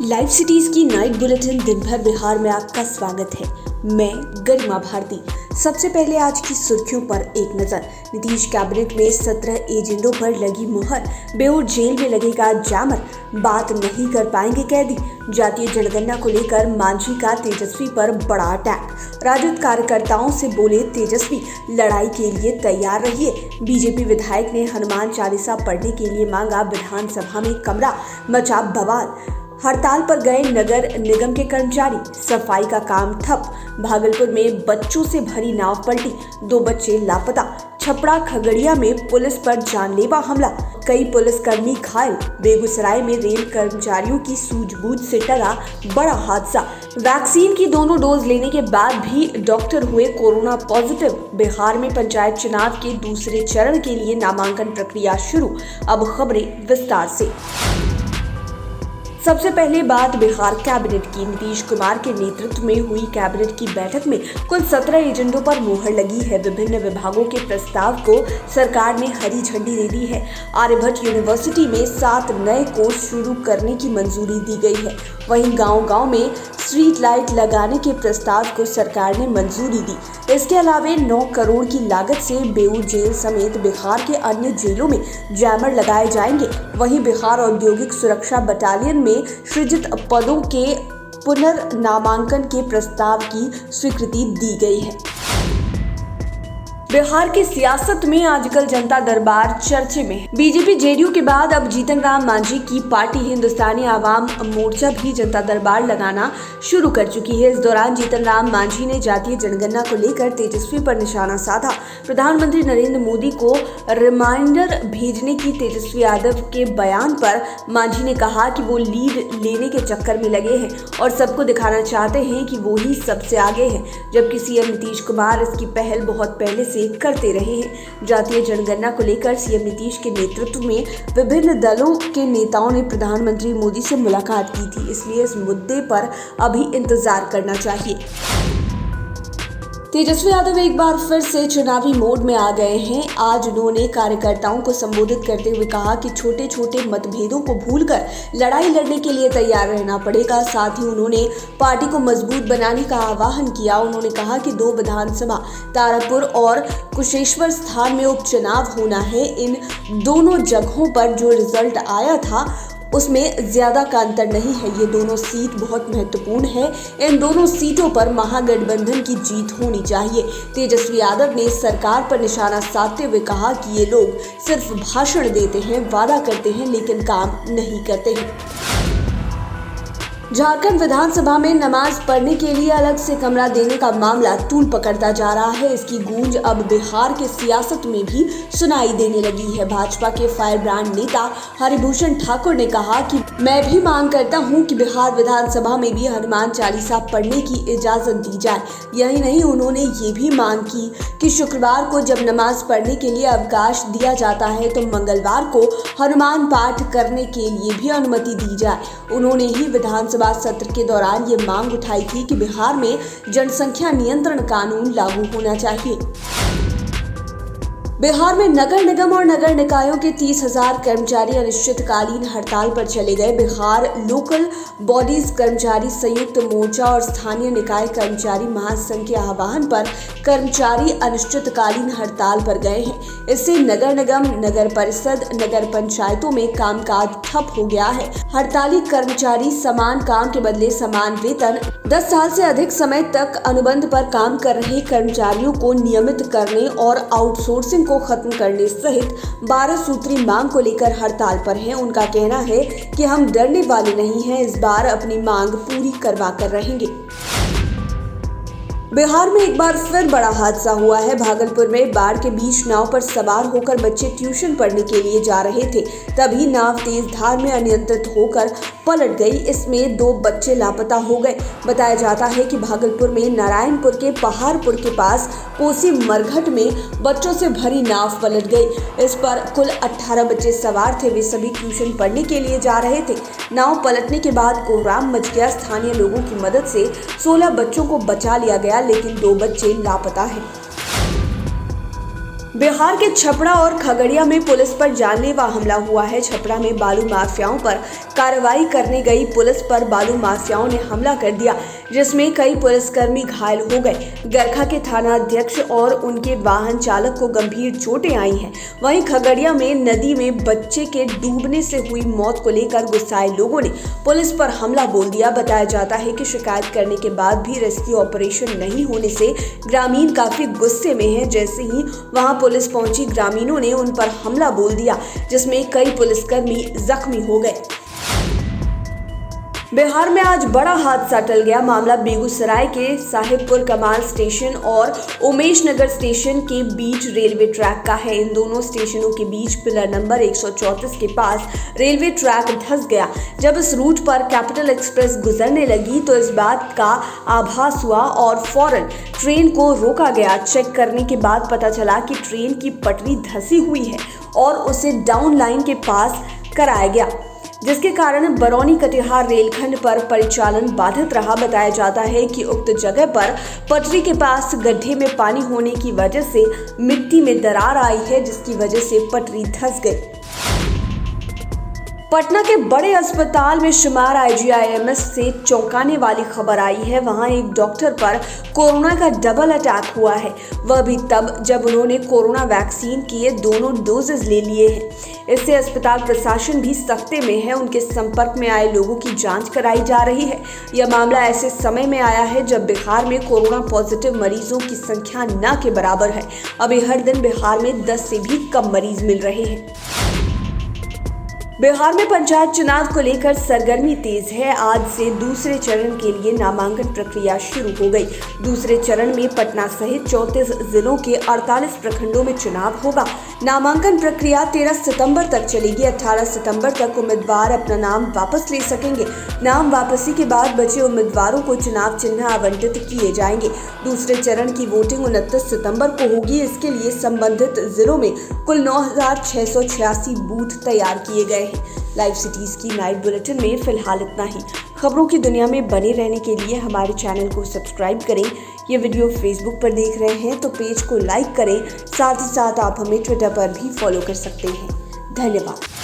Live cities की night bulletin दिन भर बिहार में आपका स्वागत है। मैं गरिमा भारती। सबसे पहले आज की सुर्खियों पर एक नजर। नीतीश कैबिनेट में 17 एजेंडों पर लगी मुहर। बेऊर जेल में लगेगा जैमर, बात नहीं कर पाएंगे कैदी। जातीय जनगणना को लेकर मांझी का तेजस्वी पर बड़ा अटैक। राजद कार्यकर्ताओं से बोले तेजस्वी, लड़ाई के लिए तैयार रहिए। बीजेपी विधायक ने हनुमान चालीसा पढ़ने के लिए मांगा विधानसभा में कमरा, मचा बवाल। हड़ताल पर गए नगर निगम के कर्मचारी, सफाई का काम ठप। भागलपुर में बच्चों से भरी नाव पलटी, 2 बच्चे लापता। छपरा खगड़िया में पुलिस पर जानलेवा हमला, कई पुलिसकर्मी घायल। बेगूसराय में रेल कर्मचारियों की सूझबूझ से टला बड़ा हादसा। वैक्सीन की दोनों डोज लेने के बाद भी डॉक्टर हुए कोरोना पॉजिटिव। बिहार में पंचायत चुनाव के दूसरे चरण के लिए नामांकन प्रक्रिया शुरू। अब खबरें विस्तार से। सबसे पहले बात बिहार कैबिनेट की। नीतीश कुमार के नेतृत्व में हुई कैबिनेट की बैठक में कुल 17 एजेंडों पर मुहर लगी है। विभिन्न विभागों के प्रस्ताव को सरकार ने हरी झंडी दे दी है। आर्यभट्ट यूनिवर्सिटी में 7 नए कोर्स शुरू करने की मंजूरी दी गई है। वहीं गांव-गांव में स्ट्रीट लाइट लगाने के प्रस्ताव को सरकार ने मंजूरी दी। इसके अलावा 9 करोड़ की लागत से बेऊर जेल समेत बिहार के अन्य जेलों में जैमर लगाए जाएंगे। वहीं बिहार औद्योगिक सुरक्षा बटालियन में सृजित पदों के पुनर्नामांकन के प्रस्ताव की स्वीकृति दी गई है। बिहार की सियासत में आजकल जनता दरबार चर्चे में। बीजेपी जेडीयू के बाद अब जीतन राम मांझी की पार्टी हिंदुस्तानी आवाम मोर्चा भी जनता दरबार लगाना शुरू कर चुकी है। इस दौरान जीतन राम मांझी ने जातीय जनगणना को लेकर तेजस्वी पर निशाना साधा। प्रधानमंत्री नरेंद्र मोदी को रिमाइंडर भेजने की तेजस्वी यादव के बयान पर मांझी ने कहा कि वो लीड लेने के चक्कर में लगे हैं और सबको दिखाना चाहते हैं कि वो ही सबसे आगे हैं, जबकि सीएम नीतीश कुमार इसकी पहल बहुत पहले से करते रहे हैं। जातीय जनगणना को लेकर सीएम नीतीश के नेतृत्व में विभिन्न दलों के नेताओं ने प्रधानमंत्री मोदी से मुलाकात की थी, इसलिए इस मुद्दे पर अभी इंतजार करना चाहिए। तेजस्वी यादव एक बार फिर से चुनावी मोड में आ गए हैं। आज उन्होंने कार्यकर्ताओं को संबोधित करते हुए कहा कि छोटे छोटे मतभेदों को भूलकर लड़ाई लड़ने के लिए तैयार रहना पड़ेगा। साथ ही उन्होंने पार्टी को मजबूत बनाने का आह्वान किया। उन्होंने कहा कि 2 विधानसभा तारापुर और कुशेश्वर स्थान में उपचुनाव होना है। इन दोनों जगहों पर जो रिजल्ट आया था उसमें ज्यादा का अंतर नहीं है। ये दोनों सीट बहुत महत्वपूर्ण है। इन दोनों सीटों पर महागठबंधन की जीत होनी चाहिए। तेजस्वी यादव ने सरकार पर निशाना साधते हुए कहा कि ये लोग सिर्फ भाषण देते हैं, वादा करते हैं, लेकिन काम नहीं करते हैं। झारखंड विधानसभा में नमाज पढ़ने के लिए अलग से कमरा देने का मामला तूल पकड़ता जा रहा है। इसकी गूंज अब बिहार के सियासत में भी सुनाई देने लगी है। भाजपा के फायर ब्रांड नेता हरिभूषण ठाकुर ने कहा कि मैं भी मांग करता हूं कि बिहार विधानसभा में भी हनुमान चालीसा पढ़ने की इजाजत दी जाए। यही नहीं, उन्होंने ये भी मांग की कि शुक्रवार को जब नमाज पढ़ने के लिए अवकाश दिया जाता है तो मंगलवार को हनुमान पाठ करने के लिए भी अनुमति दी जाए। उन्होंने ही विधानसभा सत्र के दौरान ये मांग उठाई थी कि बिहार में जनसंख्या नियंत्रण कानून लागू होना चाहिए। बिहार में नगर निगम और नगर निकायों के 30,000 कर्मचारी अनिश्चितकालीन हड़ताल पर चले गए। बिहार लोकल बॉडीज कर्मचारी संयुक्त मोर्चा और स्थानीय निकाय कर्मचारी महासंघ के आह्वान पर कर्मचारी अनिश्चितकालीन हड़ताल पर गए हैं। इससे नगर निगम, नगर परिषद, नगर पंचायतों में कामकाज ठप हो गया है। हड़ताली कर्मचारी समान काम के बदले समान वेतन, 10 साल से अधिक समय तक अनुबंध पर काम कर रहे कर्मचारियों को नियमित करने और आउटसोर्सिंग को खत्म करने सहित 12 सूत्री मांग को लेकर हड़ताल पर हैं। उनका कहना है कि हम डरने वाले नहीं हैं, इस बार अपनी मांग पूरी करवा कर रहेंगे। बिहार में एक बार फिर बड़ा हादसा हुआ है। भागलपुर में बाढ़ के बीच नाव पर सवार होकर बच्चे ट्यूशन पढ़ने के लिए जा रहे थे, तभी नाव तेज धार में अनियंत्रित होकर पलट गई। इसमें 2 बच्चे लापता हो गए। बताया जाता है कि भागलपुर में नारायणपुर के पहाड़पुर के पास कोसी मरघट में बच्चों से भरी नाव पलट गई। इस पर कुल 18 बच्चे सवार थे। वे सभी ट्यूशन पढ़ने के लिए जा रहे थे। नाव पलटने के बाद कोहराम मच गया। स्थानीय लोगों की मदद से 16 बच्चों को बचा लिया गया, लेकिन 2 बच्चे लापता हैं। बिहार के छपरा और खगड़िया में पुलिस पर जानलेवा हमला हुआ है। छपरा में बालू माफियाओं पर कार्रवाई करने गई पुलिस पर बालू माफियाओं ने हमला कर दिया, जिसमें कई पुलिसकर्मी घायल हो गए। गरखा के थाना अध्यक्ष और उनके वाहन चालक को गंभीर चोटें आई हैं। वहीं खगड़िया में नदी में बच्चे के डूबने से हुई मौत को लेकर गुस्साए लोगों ने पुलिस पर हमला बोल दिया। बताया जाता है कि शिकायत करने के बाद भी रेस्क्यू ऑपरेशन नहीं होने से ग्रामीण काफी गुस्से में हैं। जैसे ही वहां पुलिस पहुंची, ग्रामीणों ने उन पर हमला बोल दिया, जिसमें कई पुलिसकर्मी जख्मी हो गए। बिहार में आज बड़ा हादसा टल गया। मामला बेगूसराय के साहिबपुर कमाल स्टेशन और उमेश नगर स्टेशन के बीच रेलवे ट्रैक का है। इन दोनों स्टेशनों के बीच पिलर नंबर 134 के पास रेलवे ट्रैक धंस गया। जब इस रूट पर कैपिटल एक्सप्रेस गुजरने लगी तो इस बात का आभास हुआ और फौरन ट्रेन को रोका गया। चेक करने के बाद पता चला कि ट्रेन की पटरी धंसी हुई है और उसे डाउन लाइन के पास कराया गया, जिसके कारण बरौनी कटिहार रेलखंड पर परिचालन बाधित रहा। बताया जाता है कि उक्त जगह पर पटरी के पास गड्ढे में पानी होने की वजह से मिट्टी में दरार आई है, जिसकी वजह से पटरी धंस गई। पटना के बड़े अस्पताल में शुमार IGIMS से चौंकाने वाली खबर आई है। वहां एक डॉक्टर पर कोरोना का डबल अटैक हुआ है, वह भी तब जब उन्होंने कोरोना वैक्सीन के दोनों डोजेज ले लिए हैं। इससे अस्पताल प्रशासन भी सख्ते में है। उनके संपर्क में आए लोगों की जांच कराई जा रही है। यह मामला ऐसे समय में आया है जब बिहार में कोरोना पॉजिटिव मरीजों की संख्या न के बराबर है। अभी हर दिन बिहार में 10 से भी कम मरीज मिल रहे हैं। बिहार में पंचायत चुनाव को लेकर सरगर्मी तेज है। आज से दूसरे चरण के लिए नामांकन प्रक्रिया शुरू हो गई। दूसरे चरण में पटना सहित 34 जिलों के 48 प्रखंडों में चुनाव होगा। नामांकन प्रक्रिया 13 सितंबर तक चलेगी। 18 सितंबर तक उम्मीदवार अपना नाम वापस ले सकेंगे। नाम वापसी के बाद बचे उम्मीदवारों को चुनाव चिन्ह आवंटित किए जाएंगे। दूसरे चरण की वोटिंग 29 सितंबर को होगी। इसके लिए संबंधित जिलों में कुल 9,686 बूथ तैयार किए गए। लाइव सिटीज की नाइट बुलेटिन में फिलहाल इतना ही। खबरों की दुनिया में बने रहने के लिए हमारे चैनल को सब्सक्राइब करें। ये वीडियो फेसबुक पर देख रहे हैं तो पेज को लाइक करें। साथ ही साथ आप हमें ट्विटर पर भी फॉलो कर सकते हैं। धन्यवाद।